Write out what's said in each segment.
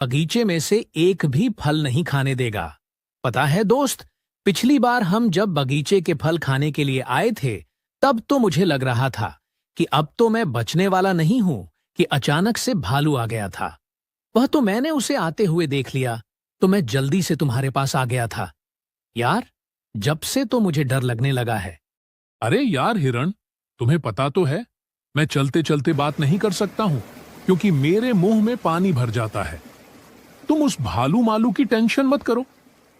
बगीचे में से एक भी फल नहीं खाने देगा। पता है दोस्त, पिछली बार हम जब बगीचे के फल खाने के लिए आए थे, तब तो मुझे लग रहा था कि अब तो मैं बचने वाला नहीं हूं कि अचानक से भालू आ गया था। वह तो मैंने उसे आते हुए देख लिया तो मैं जल्दी से तुम्हारे पास आ गया था। यार, जब से तो मुझे डर लगने लगा है। अरे यार हिरण, तुम्हें पता तो है मैं चलते चलते बात नहीं कर सकता हूं क्योंकि मेरे मुंह में पानी भर जाता है। तुम उस भालू मालू की टेंशन मत करो।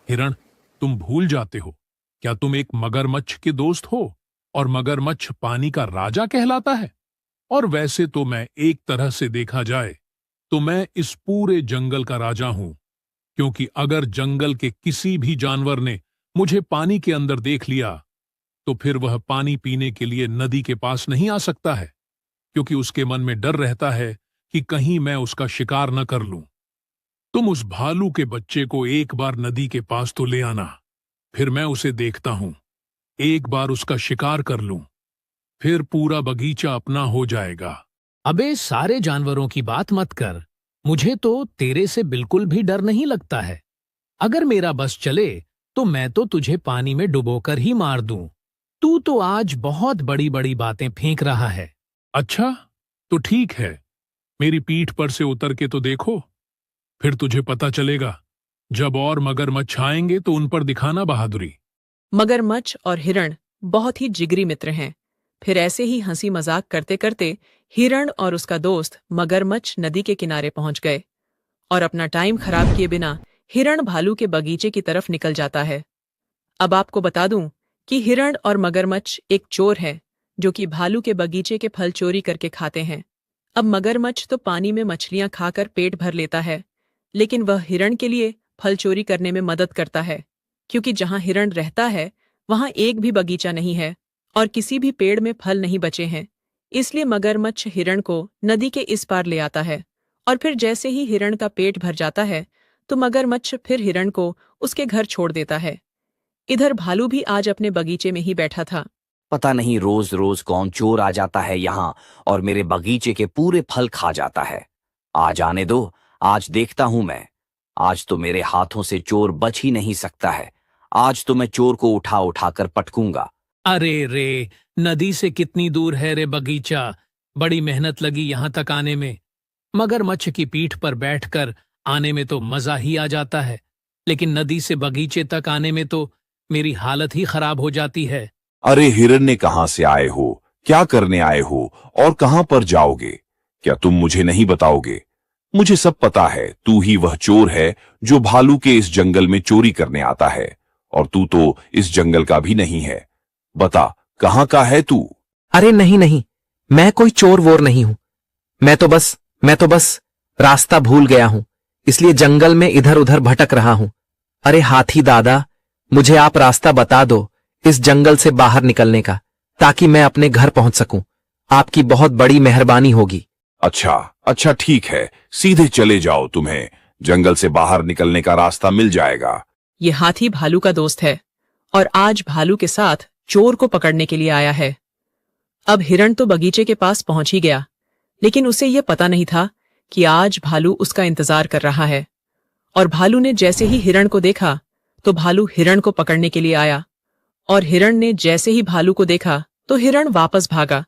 हिरण, तुम भूल जाते हो क्या तुम एक मगरमच्छ के दोस्त हो और मगरमच्छ पानी का राजा कहलाता है। और वैसे तो मैं एक तरह से देखा जाए तो मैं इस पूरे जंगल का राजा हूं, क्योंकि अगर जंगल के किसी भी जानवर ने मुझे पानी के अंदर देख लिया तो फिर वह पानी पीने के लिए नदी के पास नहीं आ सकता है, क्योंकि उसके मन में डर रहता है कि कहीं मैं उसका शिकार न कर लूं। तुम उस भालू के बच्चे को एक बार नदी के पास तो ले आना, फिर मैं उसे देखता हूं। एक बार उसका शिकार कर लूं, फिर पूरा बगीचा अपना हो जाएगा। अबे सारे जानवरों की बात मत कर, मुझे तो तेरे से बिल्कुल भी डर नहीं लगता है। अगर मेरा बस चले तो मैं तो तुझे पानी में डुबोकर ही मार दूं। तू तो आज बहुत बड़ी बड़ी बातें फेंक रहा है। अच्छा, तो ठीक है, मेरी पीठ पर से उतर के तो देखो, फिर तुझे पता चलेगा। जब और मगरमच्छ आएंगे तो उन पर दिखाना बहादुरी। मगरमच्छ और हिरण बहुत ही जिगरी मित्र हैं। फिर ऐसे ही हंसी मजाक करते करते हिरण और उसका दोस्त मगरमच्छ नदी के किनारे पहुंच गए और अपना टाइम खराब किए बिना हिरण भालू के बगीचे की तरफ निकल जाता है। अब आपको बता दूं कि हिरण और मगरमच्छ एक चोर है जो कि भालू के बगीचे के फल चोरी करके खाते हैं। अब मगरमच्छ तो पानी में मछलियां खाकर पेट भर लेता है, लेकिन वह हिरण के लिए फल चोरी करने में मदद करता है, क्योंकि जहां हिरण रहता है वहां एक भी बगीचा नहीं है और किसी भी पेड़ में फल नहीं बचे हैं। इसलिए मगरमच्छ हिरण को नदी के इस पार ले आता है और फिर जैसे ही हिरण का पेट भर जाता है तो मगरमच्छ फिर हिरण को उसके घर छोड़ देता है। इधर भालू भी आज अपने बगीचे में ही बैठा था। पता नहीं रोज रोज कौन चोर आ जाता है यहाँ और मेरे बगीचे के पूरे फल खा जाता है। आज आने दो, आज देखता हूं मैं। आज तो मेरे हाथों से चोर बच ही नहीं सकता है। आज तो मैं चोर को उठा उठा कर पटकूंगा। अरे रे, नदी से कितनी दूर है रे बगीचा। बड़ी मेहनत लगी यहां तक आने में। मगरमच्छ की पीठ पर बैठकर आने में तो मजा ही आ जाता है, लेकिन नदी से बगीचे तक आने में तो मेरी हालत ही खराब हो जाती है। अरे हिरण ने कहां से आए हो, क्या करने आए हो और कहां पर जाओगे? क्या तुम मुझे नहीं बताओगे? मुझे सब पता है, तू ही वह चोर है जो भालू के इस जंगल में चोरी करने आता है, और तू तो इस जंगल का भी नहीं है। बता, कहां का है तू? अरे नहीं नहीं, मैं कोई चोर वोर नहीं हूं। मैं तो बस रास्ता भूल गया हूं, इसलिए जंगल में इधर उधर भटक रहा हूं। अरे हाथी दादा, मुझे आप रास्ता बता दो इस जंगल से बाहर निकलने का, ताकि मैं अपने घर पहुंच सकूं। आपकी बहुत बड़ी मेहरबानी होगी। अच्छा ठीक है, सीधे चले जाओ, तुम्हें जंगल से बाहर निकलने का रास्ता मिल जाएगा। ये हाथी भालू का दोस्त है और आज भालू के साथ चोर को पकड़ने के लिए आया है। अब हिरण तो बगीचे के पास पहुंच ही गया, लेकिन उसे यह पता नहीं था कि आज भालू उसका इंतजार कर रहा है। और भालू ने जैसे ही हिरण को देखा तो भालू हिरण को पकड़ने के लिए आया, और हिरण ने जैसे ही भालू को देखा तो हिरण वापस भागा।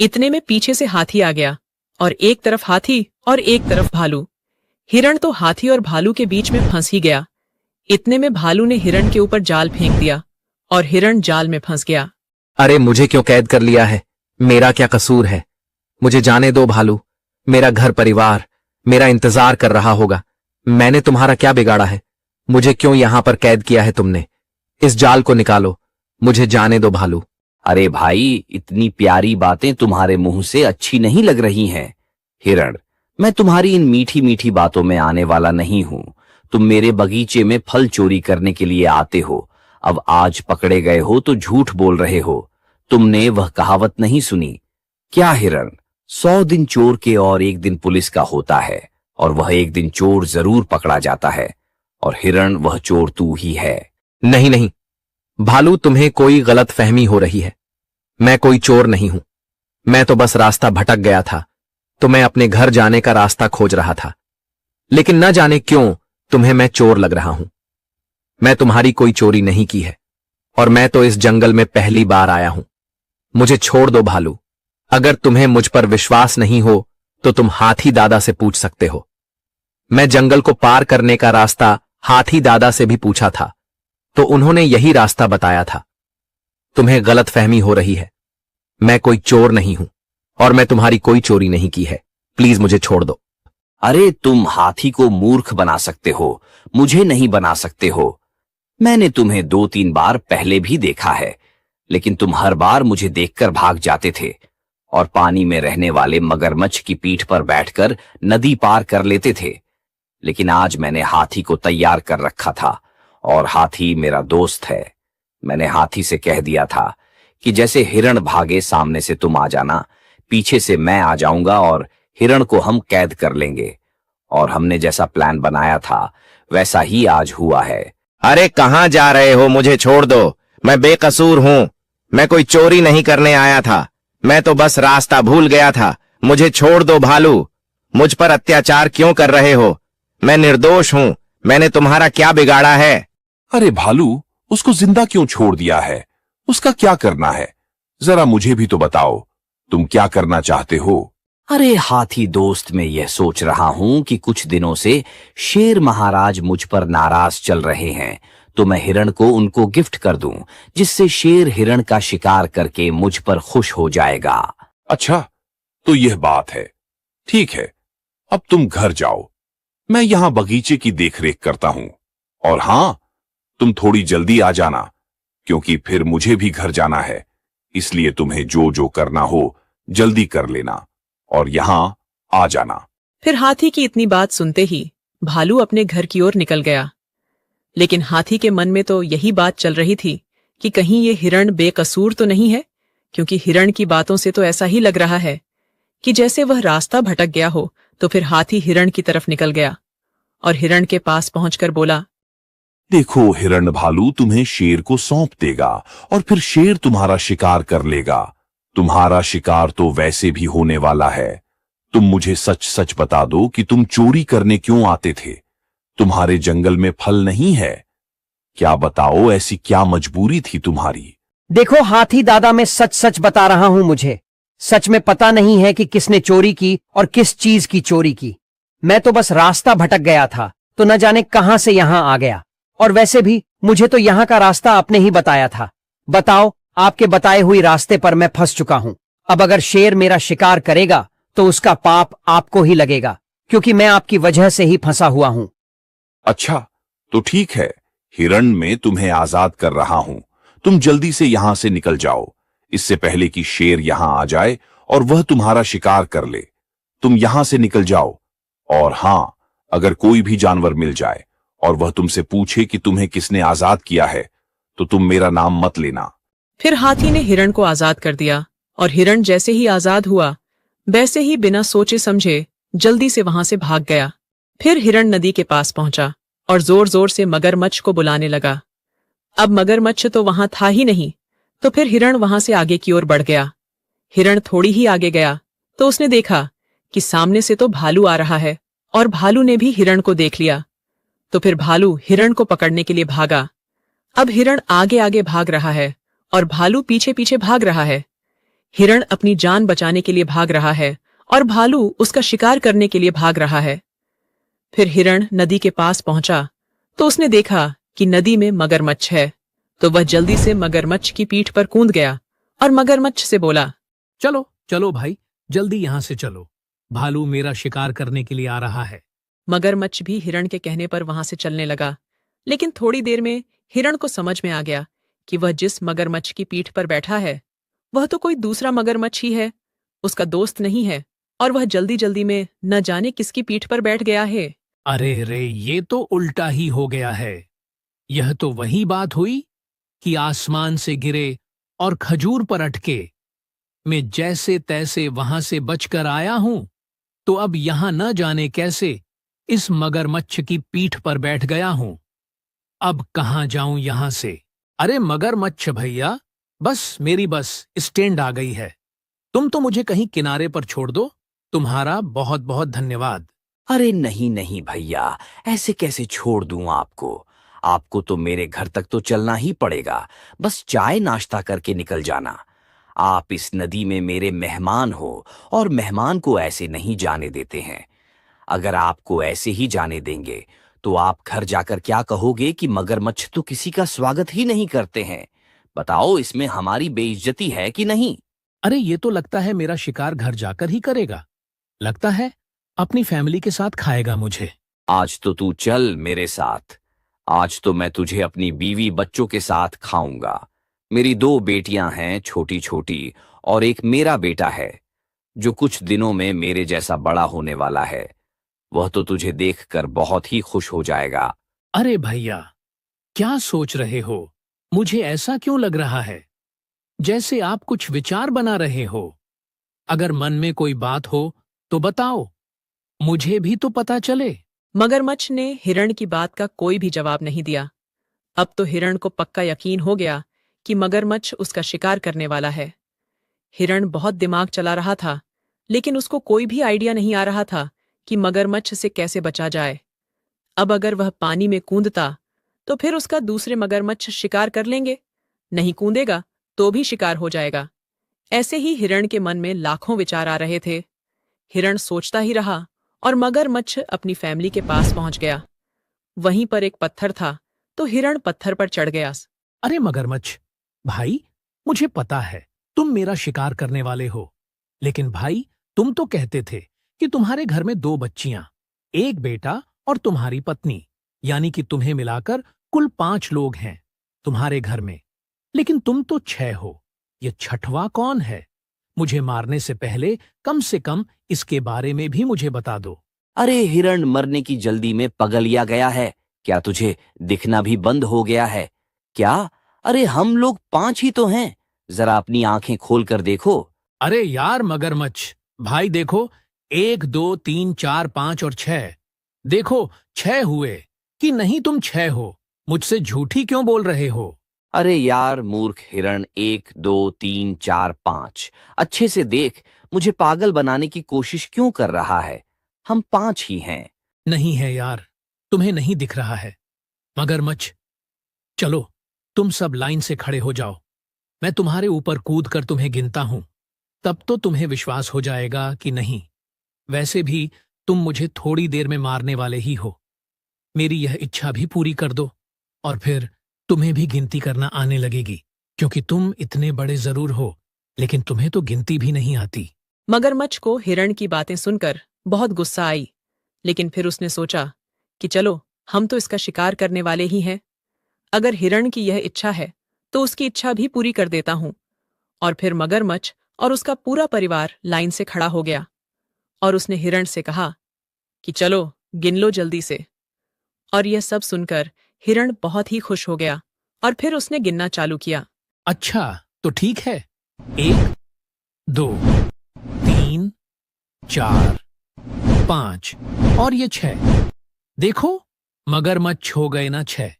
इतने में पीछे से हाथी आ गया, और एक तरफ हाथी और एक तरफ भालू। हिरण तो हाथी और भालू के बीच में फंस ही गया। इतने में भालू ने हिरण के ऊपर जाल फेंक दिया और हिरण जाल में फंस गया। अरे मुझे क्यों कैद कर लिया है? मेरा क्या कसूर है? मुझे जाने दो भालू। मेरा घर परिवार मेरा इंतजार कर रहा होगा। मैंने तुम्हारा क्या बिगाड़ा है? मुझे क्यों यहां पर कैद किया है तुमने? इस जाल को निकालो, मुझे जाने दो भालू। अरे भाई, इतनी प्यारी बातें तुम्हारे मुंह से अच्छी नहीं लग रही हैं। हिरण, मैं तुम्हारी इन मीठी मीठी बातों में आने वाला नहीं हूं। तुम मेरे बगीचे में फल चोरी करने के लिए आते हो। अब आज पकड़े गए हो तो झूठ बोल रहे हो। तुमने वह कहावत नहीं सुनी क्या हिरण? 100 दिन चोर के और 1 दिन पुलिस का होता है, और वह एक दिन चोर जरूर पकड़ा जाता है। और हिरण, वह चोर तू ही है। नहीं नहीं भालू, तुम्हें कोई गलत फहमी हो रही है। मैं कोई चोर नहीं हूं। मैं तो बस रास्ता भटक गया था, तो मैं अपने घर जाने का रास्ता खोज रहा था। लेकिन न जाने क्यों तुम्हें मैं चोर लग रहा हूं। मैं तुम्हारी कोई चोरी नहीं की है, और मैं तो इस जंगल में पहली बार आया हूं। मुझे छोड़ दो भालू। अगर तुम्हें मुझ पर विश्वास नहीं हो तो तुम हाथी दादा से पूछ सकते हो। मैं जंगल को पार करने का रास्ता हाथी दादा से भी पूछा था, तो उन्होंने यही रास्ता बताया था। तुम्हें गलतफहमी हो रही है। मैं कोई चोर नहीं हूं, और मैं तुम्हारी कोई चोरी नहीं की है। प्लीज मुझे छोड़ दो। अरे तुम हाथी को मूर्ख बना सकते हो, मुझे नहीं बना सकते हो। मैंने तुम्हें 2-3 बार पहले भी देखा है, लेकिन तुम हर बार मुझे देखकर भाग जाते थे और पानी में रहने वाले मगरमच्छ की पीठ पर बैठकर नदी पार कर लेते थे। लेकिन आज मैंने हाथी को तैयार कर रखा था, और हाथी मेरा दोस्त है। मैंने हाथी से कह दिया था कि जैसे हिरण भागे सामने से तुम आ जाना, पीछे से मैं आ जाऊंगा और हिरण को हम कैद कर लेंगे। और हमने जैसा प्लान बनाया था वैसा ही आज हुआ है। अरे कहाँ जा रहे हो? मुझे छोड़ दो। मैं बेकसूर हूं। मैं कोई चोरी नहीं करने आया था। मैं तो बस रास्ता भूल गया था। मुझे छोड़ दो भालू। मुझ पर अत्याचार क्यों कर रहे हो? मैं निर्दोष हूं। मैंने तुम्हारा क्या बिगाड़ा है? अरे भालू, उसको जिंदा क्यों छोड़ दिया है? उसका क्या करना है? जरा मुझे भी तो बताओ, तुम क्या करना चाहते हो? अरे हाथी दोस्त, मैं यह सोच रहा हूं कि कुछ दिनों से शेर महाराज मुझ पर नाराज चल रहे हैं, तो मैं हिरण को उनको गिफ्ट कर दूं, जिससे शेर हिरण का शिकार करके मुझ पर खुश हो जाएगा। अच्छा, तो यह बात है। ठीक है, अब तुम घर जाओ। मैं यहां बगीचे की देखरेख करता हूं। और हां, तुम थोड़ी जल्दी आ जाना, क्योंकि फिर मुझे भी घर जाना है। इसलिए तुम्हें जो जो करना हो जल्दी कर लेना और यहां आ जाना। फिर हाथी की इतनी बात सुनते ही भालू अपने घर की ओर निकल गया। लेकिन हाथी के मन में तो यही बात चल रही थी कि कहीं ये हिरण बेकसूर तो नहीं है, क्योंकि हिरण की बातों से तो ऐसा ही लग रहा है कि जैसे वह रास्ता भटक गया हो। तो फिर हाथी हिरण की तरफ निकल गया और हिरण के पास पहुंचकर बोला, देखो हिरण भालू तुम्हें शेर को सौंप देगा और फिर शेर तुम्हारा शिकार कर लेगा। तुम्हारा शिकार तो वैसे भी होने वाला है। तुम मुझे सच सच बता दो कि तुम चोरी करने क्यों आते थे? तुम्हारे जंगल में फल नहीं है क्या? बताओ, ऐसी क्या मजबूरी थी तुम्हारी? देखो हाथी दादा, मैं सच सच बता रहा हूं। मुझे सच में पता नहीं है कि किसने चोरी की और किस चीज की चोरी की। मैं तो बस रास्ता भटक गया था, तो न जाने कहां से यहां आ गया। और वैसे भी मुझे तो यहां का रास्ता आपने ही बताया था। बताओ, आपके बताए हुए रास्ते पर मैं फंस चुका हूं। अब अगर शेर मेरा शिकार करेगा तो उसका पाप आपको ही लगेगा, क्योंकि मैं आपकी वजह से ही फंसा हुआ हूं। अच्छा, तो ठीक है, हिरण में तुम्हें आजाद कर रहा हूं। तुम जल्दी से यहां से निकल जाओ, इससे पहले कि शेर यहां आ जाए और वह तुम्हारा शिकार कर ले। तुम यहां से निकल जाओ। और हां, अगर कोई भी जानवर मिल जाए और वह तुमसे पूछे कि तुम्हें किसने आजाद किया है, तो तुम मेरा नाम मत लेना। फिर हाथी ने हिरण को आजाद कर दिया, और हिरण जैसे ही आजाद हुआ वैसे ही बिना सोचे समझे जल्दी से वहां से भाग गया। फिर हिरण नदी के पास पहुंचा और जोर जोर से मगरमच्छ को बुलाने लगा। अब मगरमच्छ तो वहां था ही नहीं, तो फिर हिरण वहां से आगे की ओर बढ़ गया। हिरण थोड़ी ही आगे गया तो उसने देखा कि सामने से तो भालू आ रहा है, और भालू ने भी हिरण को देख लिया। तो फिर भालू हिरण को पकड़ने के लिए भागा। अब हिरण आगे आगे भाग रहा है और भालू पीछे पीछे भाग रहा है। हिरण अपनी जान बचाने के लिए भाग रहा है और भालू उसका शिकार करने के लिए भाग रहा है। फिर हिरण नदी के पास पहुंचा तो उसने देखा कि नदी में मगरमच्छ है, तो वह जल्दी से मगरमच्छ की पीठ पर कूद गया और मगरमच्छ से बोला, चलो चलो भाई, जल्दी यहां से चलो, भालू मेरा शिकार करने के लिए आ रहा है। मगरमच्छ भी हिरण के कहने पर वहां से चलने लगा। लेकिन थोड़ी देर में हिरण को समझ में आ गया कि वह जिस मगरमच्छ की पीठ पर बैठा है वह तो कोई दूसरा मगरमच्छ ही है, उसका दोस्त नहीं है, और वह जल्दी जल्दी में न जाने किसकी पीठ पर बैठ गया है। अरे रे, ये तो उल्टा ही हो गया है। यह तो वही बात हुई कि आसमान से गिरे और खजूर पर अटके। मैं जैसे तैसे वहां से बचकर आया हूं, तो अब यहां न जाने कैसे इस मगरमच्छ की पीठ पर बैठ गया हूं। अब कहां जाऊं यहां से? अरे मगरमच्छ भैया, बस मेरी बस स्टैंड आ गई है। तुम तो मुझे कहीं किनारे पर छोड़ दो। तुम्हारा बहुत बहुत धन्यवाद। अरे नहीं नहीं भैया, ऐसे कैसे छोड़ दूं आपको। आपको तो मेरे घर तक तो चलना ही पड़ेगा। बस चाय नाश्ता करके निकल जाना। आप इस नदी में मेरे मेहमान हो और मेहमान को ऐसे नहीं जाने देते हैं। अगर आपको ऐसे ही जाने देंगे तो आप घर जाकर क्या कहोगे कि मगरमच्छ तो किसी का स्वागत ही नहीं करते हैं। बताओ, इसमें हमारी बेइज्जती है कि नहीं? अरे ये तो लगता है मेरा शिकार घर जाकर ही करेगा। लगता है अपनी फैमिली के साथ खाएगा मुझे। आज तो तू चल मेरे साथ। आज तो मैं तुझे अपनी बीवी बच्चों के साथ खाऊंगा। मेरी 2 बेटियां हैं, छोटी छोटी, और एक मेरा बेटा है जो कुछ दिनों में मेरे जैसा बड़ा होने वाला है। वह तो तुझे देखकर बहुत ही खुश हो जाएगा। अरे भैया, क्या सोच रहे हो? मुझे ऐसा क्यों लग रहा है जैसे आप कुछ विचार बना रहे हो? अगर मन में कोई बात हो तो बताओ, मुझे भी तो पता चले। मगरमच्छ ने हिरण की बात का कोई भी जवाब नहीं दिया। अब तो हिरण को पक्का यकीन हो गया कि मगरमच्छ उसका शिकार करने वाला है। हिरण बहुत दिमाग चला रहा था, लेकिन उसको कोई भी आइडिया नहीं आ रहा था कि मगरमच्छ से कैसे बचा जाए। अब अगर वह पानी में कूदता तो फिर उसका दूसरे मगरमच्छ शिकार कर लेंगे, नहीं कूदेगा तो भी शिकार हो जाएगा। ऐसे ही हिरण के मन में लाखों विचार आ रहे थे। हिरण सोचता ही रहा और मगरमच्छ अपनी फैमिली के पास पहुंच गया। वहीं पर एक पत्थर था तो हिरण पत्थर पर चढ़ गया। अरे मगरमच्छ भाई, मुझे पता है तुम मेरा शिकार करने वाले हो, लेकिन भाई तुम तो कहते थे कि तुम्हारे घर में 2 बच्चियां, एक बेटा और तुम्हारी पत्नी, यानी कि तुम्हें मिलाकर कुल 5 लोग हैं तुम्हारे घर में। लेकिन तुम तो 6 हो। ये 6वां कौन है? मुझे मारने से पहले कम से कम इसके बारे में भी मुझे बता दो। अरे हिरण मरने की जल्दी में पगलिया गया है क्या? तुझे दिखना भी बंद हो गया है क्या? अरे हम लोग 5 ही तो हैं। जरा अपनी आंखें खोल कर देखो। अरे यार मगरमच्छ भाई, देखो 1 2 3 4 5 और 6। देखो 6 हुए कि नहीं? तुम 6 हो। मुझसे झूठी क्यों बोल रहे हो? अरे यार मूर्ख हिरण, 1 2 3 4 5। अच्छे से देख, मुझे पागल बनाने की कोशिश क्यों कर रहा है? हम 5 ही हैं। नहीं है यार, तुम्हें नहीं दिख रहा है। मगरमच्छ चलो, तुम सब लाइन से खड़े हो जाओ। मैं तुम्हारे ऊपर कूद कर तुम्हें गिनता हूं, तब तो तुम्हें विश्वास हो जाएगा कि नहीं। वैसे भी तुम मुझे थोड़ी देर में मारने वाले ही हो। मेरी यह इच्छा भी पूरी कर दो और फिर तुम्हें भी गिनती करना आने लगेगी, क्योंकि तुम इतने बड़े जरूर हो, लेकिन तुम्हें तो गिनती भी नहीं आती। मगरमच्छ को हिरण की बातें सुनकर बहुत गुस्सा आई, लेकिन फिर उसने सोचा कि चलो, हम तो इसका शिकार करने वाले ही हैं। अगर हिरण की यह इच्छा है तो उसकी इच्छा भी पूरी कर देता हूं। और फिर मगरमच्छ और उसका पूरा परिवार लाइन से खड़ा हो गया और उसने हिरण से कहा कि चलो गिन लो जल्दी से। और यह सब सुनकर हिरण बहुत ही खुश हो गया और फिर उसने गिनना चालू किया। अच्छा तो ठीक है, 1 2 3 4 5 और ये 6। देखो मगरमच्छ हो गए ना 6।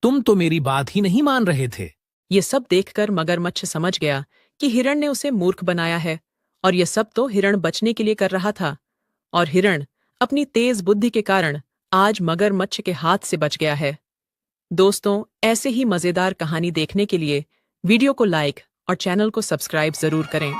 तुम तो मेरी बात ही नहीं मान रहे थे। ये सब देखकर मगरमच्छ समझ गया कि हिरण ने उसे मूर्ख बनाया है और यह सब तो हिरण बचने के लिए कर रहा था। और हिरण अपनी तेज बुद्धि के कारण आज मगरमच्छ के हाथ से बच गया है। दोस्तों, ऐसे ही मजेदार कहानी देखने के लिए वीडियो को लाइक और चैनल को सब्सक्राइब जरूर करें।